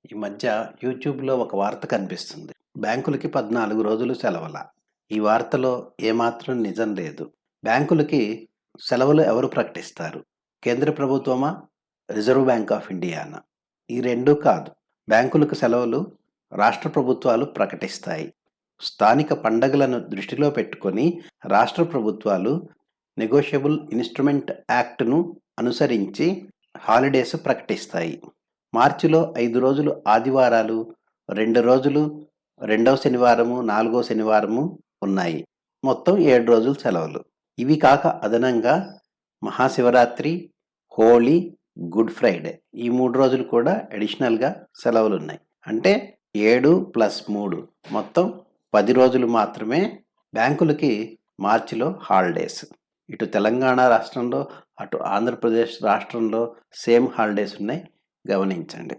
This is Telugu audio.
ఈ మధ్య యూట్యూబ్‌లో ఒక వార్త కనిపిస్తుంది. బ్యాంకులకి 14 రోజులు సెలవుల. ఈ వార్తలో ఏమాత్రం నిజం లేదు. బ్యాంకులకి సెలవులు ఎవరు ప్రకటిస్తారు? కేంద్ర ప్రభుత్వమా? రిజర్వ్ బ్యాంక్ ఆఫ్ ఇండియానా? ఈ 2 కాదు. బ్యాంకులకు సెలవులు రాష్ట్ర ప్రభుత్వాలు ప్రకటిస్తాయి. స్థానిక పండగలను దృష్టిలో పెట్టుకొని రాష్ట్ర ప్రభుత్వాలు నెగోషియబుల్ ఇన్‌స్ట్రుమెంట్ యాక్ట్‌ను అనుసరించి హాలిడేస్ ప్రకటిస్తాయి. మార్చిలో 5 రోజులు ఆదివారాలు, 2 రోజులు రెండవ శనివారము, నాలుగో శనివారము ఉన్నాయి. మొత్తం 7 రోజులు సెలవులు. ఇవి కాక అదనంగా మహాశివరాత్రి, హోళీ, గుడ్ ఫ్రైడే ఈ 3 రోజులు కూడా అడిషనల్‌గా సెలవులున్నాయి. అంటే 7 + 3 మొత్తం 10 రోజులు మాత్రమే బ్యాంకులకి మార్చిలో హాలిడేస్. ఇటు తెలంగాణ రాష్ట్రంలో, అటు ఆంధ్రప్రదేశ్ రాష్ట్రంలో సేమ్ హాలిడేస్ ఉన్నాయి. గమనించండి.